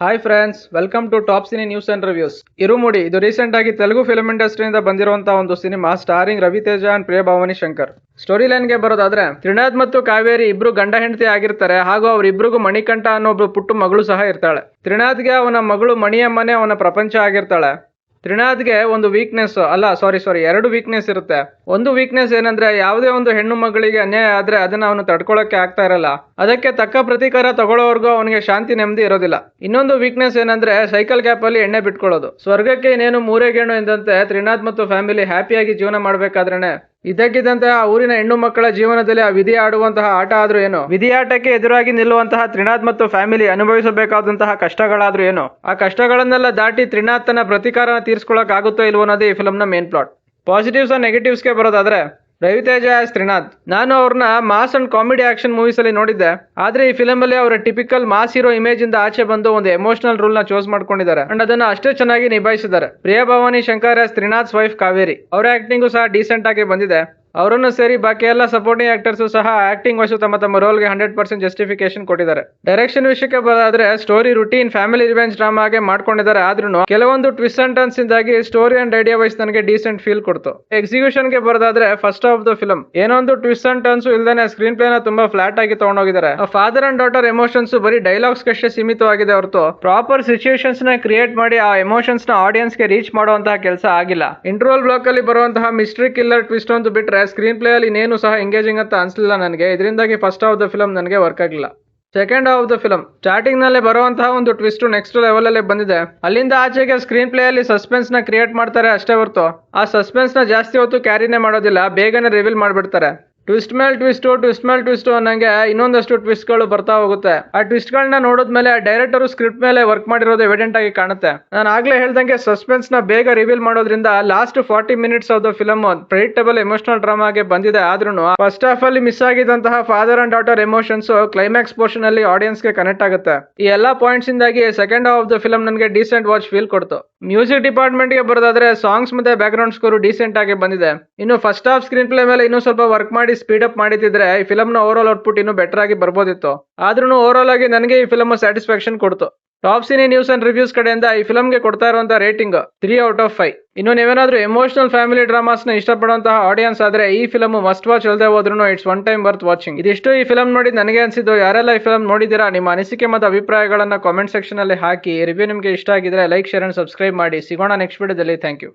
Hi friends, welcome to top cine news and reviews. Irumudi ಇದು recent ಆಗಿ Telugu film ಇಂಡಸ್ಟ್ರಿಯಿಂದ ಬಂದಿರುವಂತಹ ಒಂದು cinema starring Raviteja and Priyabhavani Shankar. Story ಲೈನ್ಗೆ ಬರೋದಾದ್ರೆ, ತ್ರಿನಾಥ್ ಮತ್ತು ಕಾವೇರಿ ಇಬ್ರು ಗಂಡ ಹೆಂಡತಿ ಆಗಿರ್ತಾರೆ. ಹಾಗೂ ಅವರಿಬ್ರಿಗೂ ಮಣಿಕಂಠ ಅನ್ನೋ ಒಬ್ರು ಪುಟ್ಟು ಮಗಳು ಸಹ ಇರ್ತಾಳೆ. ತ್ರಿನಾಥ್ಗೆ ಅವನ ಮಗಳು ಮಣಿಯಮ್ಮನೆ ಅವನ ಪ್ರಪಂಚ ಆಗಿರ್ತಾಳೆ. ತ್ರಿನಾಥ್ಗೆ ಒಂದು ಎರಡು ವೀಕ್ನೆಸ್ ಇರುತ್ತೆ. ಒಂದು ವೀಕ್ನೆಸ್ ಏನಂದ್ರೆ, ಯಾವುದೇ ಒಂದು ಹೆಣ್ಣು ಮಗಳಿಗೆ ಅನ್ಯಾಯ ಆದ್ರೆ ಅದನ್ನ ಅವನು ತಡ್ಕೊಳಕ್ಕೆ ಆಗ್ತಾ ಇರಲ್ಲ. ಅದಕ್ಕೆ ತಕ್ಕ ಪ್ರತೀಕಾರ ತಗೊಳ್ಳೋವರೆಗೂ ಅವನಿಗೆ ಶಾಂತಿ ನೆಮ್ಮದಿ ಇರೋದಿಲ್ಲ. ಇನ್ನೊಂದು ವೀಕ್ನೆಸ್ ಏನಂದ್ರೆ, ಸೈಕಲ್ ಗ್ಯಾಪ್ ಅಲ್ಲಿ ಎಣ್ಣೆ ಬಿಟ್ಕೊಳ್ಳೋದು. ಸ್ವರ್ಗಕ್ಕೆ ಇನ್ನೇನು ಮೂರೇ ಗೇಣು ಎಂದಂತೆ ತ್ರಿನಾಥ್ ಮತ್ತು ಫ್ಯಾಮಿಲಿ ಹ್ಯಾಪಿಯಾಗಿ ಜೀವನ ಮಾಡ್ಬೇಕಾದ್ರೇನೆ ಇದಕ್ಕಿದ್ದಂತೆ ಆ ಊರಿನ ಹೆಣ್ಣು ಮಕ್ಕಳ ಜೀವನದಲ್ಲಿ ಆ ವಿಧಿ ಆಡುವಂತಹ ಆಟ ಆದ್ರೂ ಏನು, ವಿಧಿಯಾಟಕ್ಕೆ ಎದುರಾಗಿ ನಿಲ್ಲುವಂತಹ ತ್ರಿನಾಥ್ ಮತ್ತು ಫ್ಯಾಮಿಲಿ ಅನುಭವಿಸಬೇಕಾದಂತಹ ಕಷ್ಟಗಳಾದ್ರೂ ಏನು, ಆ ಕಷ್ಟಗಳನ್ನೆಲ್ಲ ದಾಟಿ ತ್ರಿನಾಥ್ ತನ್ನ ಪ್ರತೀಕಾರನ ತೀರ್ಸ್ಕೊಳಕ್ ಆಗುತ್ತೋ ಇಲ್ವೋ ಅನ್ನೋದೇ ಈ ಫಿಲ್ಮ್ ನ ಮೇನ್ ಪ್ಲಾಟ್. ಪಾಸಿಟಿವ್ಸ್ ಅಂಡ್ ನೆಗೆಟಿವ್ಸ್ಗೆ ಬರೋದಾದ್ರೆ, ರವಿತೇಜ ಆಸ್ ತ್ರಿನಾಥ್, ನಾನು ಅವ್ರನ್ನ mass and comedy action movies ಅಲ್ಲಿ ನೋಡಿದ್ದೆ. ಆದ್ರೆ ಈ ಫಿಲಮ್ ಅಲ್ಲಿ ಅವರ ಟಿಪಿಕಲ್ ಮಾಸ್ ಹೀರೋ ಇಮೇಜ್ ಇಂದ ಆಚೆ ಬಂದು ಒಂದು ಎಮೋಷನಲ್ ರೂಲ್ ನ ಚೂಸ್ ಮಾಡ್ಕೊಂಡಿದ್ದಾರೆ ಅಂಡ್ ಅದನ್ನ ಅಷ್ಟೇ ಚೆನ್ನಾಗಿ ನಿಭಾಯಿಸಿದ್ದಾರೆ. ಪ್ರಿಯಭಾವನಿ ಶಂಕರ್ ಆಸ್ ತ್ರಿನಾಥ್ ವೈಫ್ ಕಾವೇರಿ, ಅವರ ಆಕ್ಟಿಂಗು ಸಹ ಡೀಸೆಂಟ್ ಆಗಿ ಬಂದಿದೆ. ಅವರನ್ನು ಸೇರಿ ಬಾಕಿ ಎಲ್ಲ ಸಪೋರ್ಟಿಂಗ್ ಆಕ್ಟರ್ಸ್ ಸಹ ಆಕ್ಟಿಂಗ್ ವೈಸು ತಮ್ಮ ರೋಲ್ಗೆ 100% ಜಸ್ಟಿಫಿಕೇಶನ್ ಕೊಟ್ಟಿದ್ದಾರೆ. ಡೈರೆಕ್ಷನ್ ವಿಷಯಕ್ಕೆ ಬರೋದಾದ್ರೆ, story routine family revenge drama ಆಗಿ ಮಾಡ್ಕೊಂಡಿದ್ದಾರೆ. ಆದ್ರೂ ಕೆಲವೊಂದು ಟ್ವಿಸ್ಟ್ ಅಂಡ್ ಟರ್ನ್ಸ್ ಇಂದಾಗಿ ಸ್ಟೋರಿ ಅಂಡ್ ಐಡಿಯಾ ವೈಸ್ ನನಗೆ ಡೀಸೆಂಟ್ ಫೀಲ್ ಕೊಡ್ತು. ಎಕ್ಸಿಕ್ಯೂಷನ್ ಗೆ ಬರೋದಾದ್ರೆ, ಫಸ್ಟ್ ಆಫ್ ದ ಫಿಲ್ಮ್ ಏನೊಂದು ಟ್ವಿಸ್ಟ್ ಅಂಡ್ ಟರ್ನ್ಸ್ ಇಲ್ದೇನೆ ಸ್ಕ್ರೀನ್ ಪ್ಲೇ ನ ತುಂಬಾ ಫ್ಲಾಟ್ ಆಗಿ ತಗೊಂಡೋಗಿದ್ದಾರೆ. ಫಾದರ್ ಅಂಡ್ ಡಾಟರ್ ಎಮೋಷನ್ಸ್ ಬರೀ ಡೈಲಾಗ್ಸ್ ಅಷ್ಟೇ ಸೀಮಿತವಾಗಿದೆ ಹೊರತು ಪ್ರಾಪರ್ ಸಿಚುಯೇಷನ್ಸ್ ನ ಕ್ರಿಯೇಟ್ ಮಾಡಿ ಆ ಎಮೋಷನ್ಸ್ ನ ಆಡಿಯನ್ಸ್ ಗೆ ರೀಚ್ ಮಾಡುವಂತಹ ಕೆಲಸ ಆಗಿಲ್ಲ. ಇಂಟರ್ವಲ್ ಬ್ಲಾಕ್ ಅಲ್ಲಿ ಬರುವಂತಹ ಮಿಸ್ಟ್ರಿ ಕಿಲ್ಲರ್ ಟ್ವಿಸ್ಟ್ ಒಂದು ಬಿಟ್ರೆ ಸ್ಕ್ರೀನ್ ಪ್ಲೇ ಅಲ್ಲಿ ಇನ್ನೇನು ಸಹ ಎಂಗೇಜಿಂಗ್ ಅಂತ ಅನ್ಸಲಿಲ್ಲ ನನಗೆ. ಇದರಿಂದಾಗಿ ಫಸ್ಟ್ ಆಫ್ ದ ಫಿಲ್ಮ್ ನನಗೆ ವರ್ಕ್ ಆಗಿಲ್ಲ. Second half the film starting ನಲ್ಲೇ ಬರುವಂತಹ ಒಂದು ಟ್ವಿಸ್ಟ್ ನೆಕ್ಸ್ಟ್ ಲೆವೆಲ್ ಅಲ್ಲಿ ಬಂದಿದೆ. ಅಲ್ಲಿಂದ ಆಚೆಗೆ ಸ್ಕ್ರೀನ್ ಪ್ಲೇ ಅಲ್ಲಿ ಸಸ್ಪೆನ್ಸ್ ನ ಕ್ರಿಯೇಟ್ ಮಾಡ್ತಾರೆ ಅಷ್ಟೇ ಹೊರತು ಆ ಸಸ್ಪೆನ್ಸ್ ನ ಜಾಸ್ತಿ ಹೊತ್ತು ಕ್ಯಾರಿನೇ ಮಾಡೋದಿಲ್ಲ, ಬೇಗನೆ ರಿವೀಲ್ ಮಾಡ್ಬಿಡ್ತಾರೆ. ಟ್ವಿಸ್ಟ್ ಮೇಲ್ ಟ್ವಿಸ್ಟ್ ಅನ್ನಂಗೆ ಇನ್ನೊಂದಷ್ಟು ಟ್ವಿಸ್ಟ್ ಗಳು ಬರ್ತಾ ಹೋಗುತ್ತೆ. ಆ ಟ್ವಿಸ್ಟ್ ಗಳನ್ನ ನೋಡಿದ್ಮೇಲೆ ಡೈರೆಕ್ಟರ್ ಸ್ಕ್ರಿಪ್ಟ್ ಮೇಲೆ ವರ್ಕ್ ಮಾಡಿರೋದು ಎವಿಡೆಂಟ್ ಆಗಿ ಕಾಣುತ್ತೆ. ನಾನು ಆಗ್ಲೇ ಹೇಳ್ದಂಗೆ ಸಸ್ಪೆನ್ಸ್ ನ ಬೇಗ ರಿವೀಲ್ ಮಾಡೋದ್ರಿಂದ last 40 minutes of the film predictable emotional drama ಆಗಿ ಬಂದಿದೆ. ಆದ್ರೂ ಫಸ್ಟ್ ಹಾಫ್ ಅಲ್ಲಿ ಮಿಸ್ ಆಗಿದ್ದಂತಹ father and daughter emotions climax portion ಅಲ್ಲಿ ಆಡಿಯನ್ಸ್ ಗೆ ಕನೆಕ್ಟ್ ಆಗುತ್ತೆ. ಈ ಎಲ್ಲಾ ಪಾಯಿಂಟ್ಸ್ ಇಂದಾಗಿ second half of the film ನನಗೆ ಡೀಸೆಂಟ್ ವಾಚ್ ಫೀಲ್ ಕೊಡ್ತು. ಮ್ಯೂಸಿಕ್ ಡಿಪಾರ್ಟ್ಮೆಂಟ್ ಗೆ ಬರೋದಾದ್ರೆ, ಸಾಂಗ್ಸ್ ಮತ್ತೆ ಬ್ಯಾಕ್ ಗ್ರೌಂಡ್ ಸ್ಕೋರ್ ಡೀಸೆಂಟ್ ಆಗಿ ಬಂದಿದೆ. ಇನ್ನು ಫಸ್ಟ್ ಹಾಫ್ ಸ್ಕ್ರೀನ್ ಪ್ಲೇ ಮೇಲೆ ಇನ್ನೂ ಸ್ವಲ್ಪ ವರ್ಕ್ ಮಾಡಿ ಸ್ಪೀಡ್ ಅಪ್ ಮಾಡಿದ್ರೆ ಈ ಫಿಲಮ್ ನ ಓವರ್ ಆಲ್ ಔಟ್ಪುಟ್ ಇನ್ನೂ ಬೆಟರ್ ಆಗಿ ಬರ್ಬೋದಿತ್ತು. ಆದ್ರೂ ಓವರ್ ಆಲ್ ಆಗಿ ನನಗೆ ಈ ಫಿಲಮ್ ಸ್ಯಾಟಿಸ್ಫ್ಯಾಕ್ಷನ್ ಕೊಡ್ತು. Top cine news and reviews ಕಡೆಯಿಂದ ಈ ಫಿಲಮ್ ಗೆ ಕೊಡ್ತಾ ಇರುವಂತಹ ರೇಟಿಂಗ್ 3/5. ಇನ್ನು ನೀವೇನಾದ್ರೂ ಎಮೋಷನಲ್ ಫ್ಯಾಮಿಲಿ ಡ್ರಾಮಾಸ್ ನ ಇಷ್ಟಪಡುವಂತಹ ಆಡಿಯನ್ಸ್ ಆದ್ರೆ ಈ ಫಿಲಮ್ ಮಸ್ಟ್ ವಾಚ್ ಅಲ್ಲದೆ ಹೋದ್ರೂ it's one time worth watching. ಇದಿಷ್ಟು ಈ ಫಿಲಮ್ ನೋಡಿ ನನಗೆ ಅನ್ಸಿದ್ದು. ಯಾರೆಲ್ಲ ಈ ಫಿಲಮ್ ನೋಡಿದಿರಾ, ನಿಮ್ಮ ಅನಿಸಿಕೆ ಮತ್ತು ಅಭಿಪ್ರಾಯಗಳನ್ನ ಕಾಮೆಂಟ್ ಸೆಕ್ಷನ್ ಅಲ್ಲಿ ಹಾಕಿ. ರಿವ್ಯೂ ನಿಮಗೆ ಇಷ್ಟ ಆಗಿದ್ರೆ ಲೈಕ್, ಶೇರ್ ಅಂಡ್ ಸಬ್ಸ್ಕ್ರೈಬ್ ಮಾಡಿ. ಸಿಗೋಣ ನೆಕ್ಸ್ಟ್ ವಿಡಿಯೋದಲ್ಲಿ. Thank you.